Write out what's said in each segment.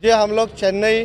कि हम लोग चेन्नई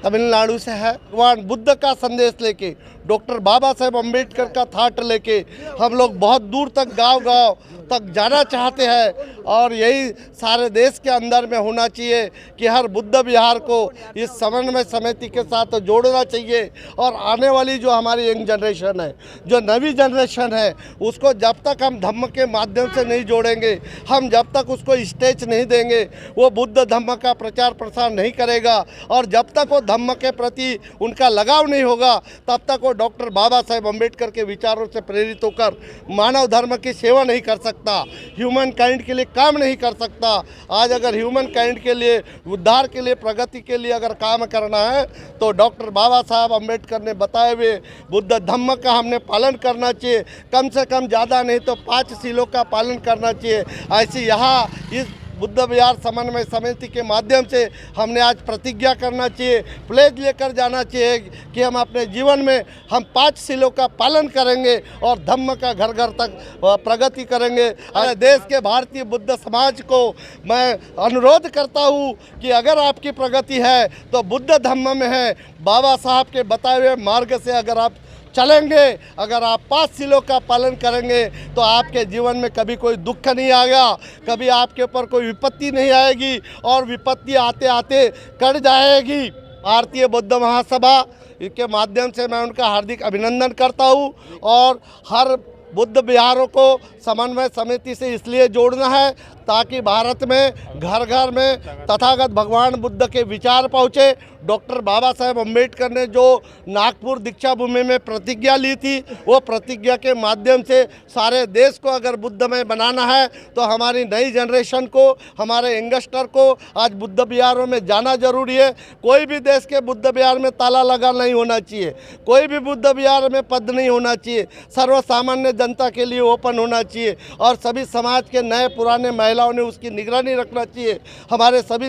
तमिलनाडु से है। भगवान बुद्ध का संदेश लेके, डॉक्टर बाबा साहेब अम्बेडकर का थाट लेके हम लोग बहुत दूर तक गांव-गांव तक जाना चाहते हैं और यही सारे देश के अंदर में होना चाहिए कि हर बुद्ध विहार को इस समन्वय समिति के साथ जोड़ना चाहिए। और आने वाली जो हमारी यंग जनरेशन है, जो नवी जनरेशन है, उसको जब तक हम धम्म के माध्यम से नहीं जोड़ेंगे, हम जब तक उसको स्टेज नहीं देंगे, वो बुद्ध धम्म का प्रचार प्रसार नहीं करेगा। और जब तक वो धम्म के प्रति उनका लगाव नहीं होगा, तब तक वो डॉक्टर बाबा साहेब अम्बेडकर के विचारों से प्रेरित होकर मानव धर्म की सेवा नहीं कर सकता, ह्यूमन काइंड के लिए काम नहीं कर सकता। आज अगर ह्यूमन काइंड के लिए, उद्धार के लिए, प्रगति के लिए अगर काम करना है तो डॉक्टर बाबा साहब अम्बेडकर ने बताए हुए बुद्ध धम्म का हमने पालन करना चाहिए। कम से कम ज़्यादा नहीं तो 5 शीलों का पालन करना चाहिए। ऐसे यहाँ इस बुद्ध विहार समन्वय समिति के माध्यम से हमने आज प्रतिज्ञा करना चाहिए, प्लेज लेकर जाना चाहिए कि हम अपने जीवन में हम 5 शीलों का पालन करेंगे और धम्म का घर घर तक प्रगति करेंगे। देश के भारतीय बुद्ध समाज को मैं अनुरोध करता हूँ कि अगर आपकी प्रगति है तो बुद्ध धम्म में है, बाबा साहब के बताए हुए मार्ग से अगर आप चलेंगे, अगर आप 5 शीलों का पालन करेंगे तो आपके जीवन में कभी कोई दुख नहीं आएगा, कभी आपके ऊपर कोई विपत्ति नहीं आएगी और विपत्ति आते आते कट जाएगी। भारतीय बुद्ध महासभा के माध्यम से मैं उनका हार्दिक अभिनंदन करता हूँ। और हर बुद्ध विहारों को समन्वय समिति से इसलिए जोड़ना है ताकि भारत में घर घर में तथागत भगवान बुद्ध के विचार पहुँचे। डॉक्टर बाबा साहेब अम्बेडकर ने जो नागपुर दीक्षा भूमि में प्रतिज्ञा ली थी, वो प्रतिज्ञा के माध्यम से सारे देश को अगर बुद्धमय बनाना है तो हमारी नई जनरेशन को, हमारे यंगस्टर को आज बुद्ध विहारों में जाना जरूरी है। कोई भी देश के बुद्ध विहार में ताला लगा नहीं होना चाहिए, कोई भी बुद्ध विहार में पद नहीं होना चाहिए, सर्वसामान्य जनता के लिए ओपन होना चाहिए और सभी समाज के नए पुराने महिलाओं ने उसकी निगरानी रखना चाहिए। हमारे सभी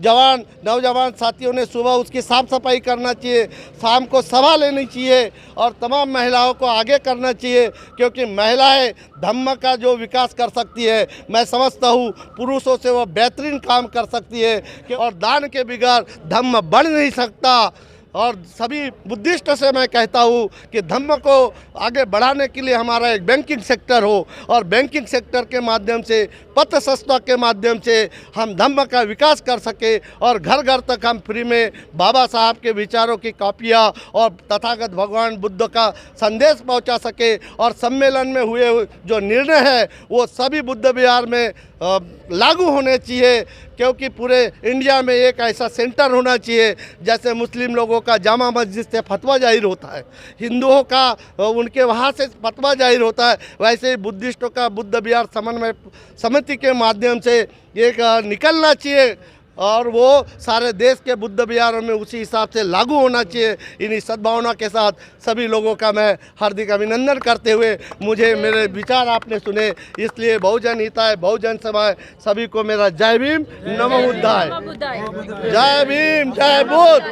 जवान नौजवान साथियों ने सुबह उसकी साफ सफाई करना चाहिए, शाम को सभा लेनी चाहिए और तमाम महिलाओं को आगे करना चाहिए, क्योंकि महिलाएं धम्म का जो विकास कर सकती है, मैं समझता हूँ पुरुषों से वो बेहतरीन काम कर सकती है। और दान के बगैर धम्म बढ़ नहीं सकता। और सभी बुद्धिस्ट से मैं कहता हूँ कि धम्म को आगे बढ़ाने के लिए हमारा एक बैंकिंग सेक्टर हो और बैंकिंग सेक्टर के माध्यम से, पत्र संस्था के माध्यम से हम धम्म का विकास कर सके और घर घर तक हम फ्री में बाबा साहब के विचारों की कॉपियाँ और तथागत भगवान बुद्ध का संदेश पहुंचा सके। और सम्मेलन में हुए जो निर्णय है वो सभी बुद्ध विहार में लागू होने चाहिए, क्योंकि पूरे इंडिया में एक ऐसा सेंटर होना चाहिए जैसे मुस्लिम लोगों का जामा मस्जिद से फतवा जाहिर होता है, हिंदुओं का उनके वहाँ से फतवा जाहिर होता है, वैसे ही बुद्धिस्टों का बुद्ध विहार समन्वय समिति के माध्यम से एक निकलना चाहिए और वो सारे देश के बुद्ध विहारों में उसी हिसाब से लागू होना चाहिए। इन्हीं सद्भावना के साथ सभी लोगों का मैं हार्दिक अभिनंदन करते हुए, मुझे मेरे विचार आपने सुने इसलिए बहुजन हिताय बहुजन समाय सभी को मेरा जय भीम नमो बुद्धाय। जय भीम, जय बुद्ध,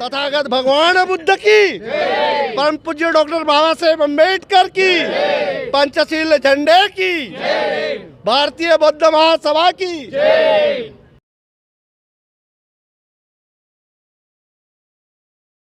तथागत भगवान बुद्ध की, परम पूज्य डॉक्टर बाबा साहेब अम्बेडकर की, पंचशील झंडे की, भारतीय बुद्ध महासभा की।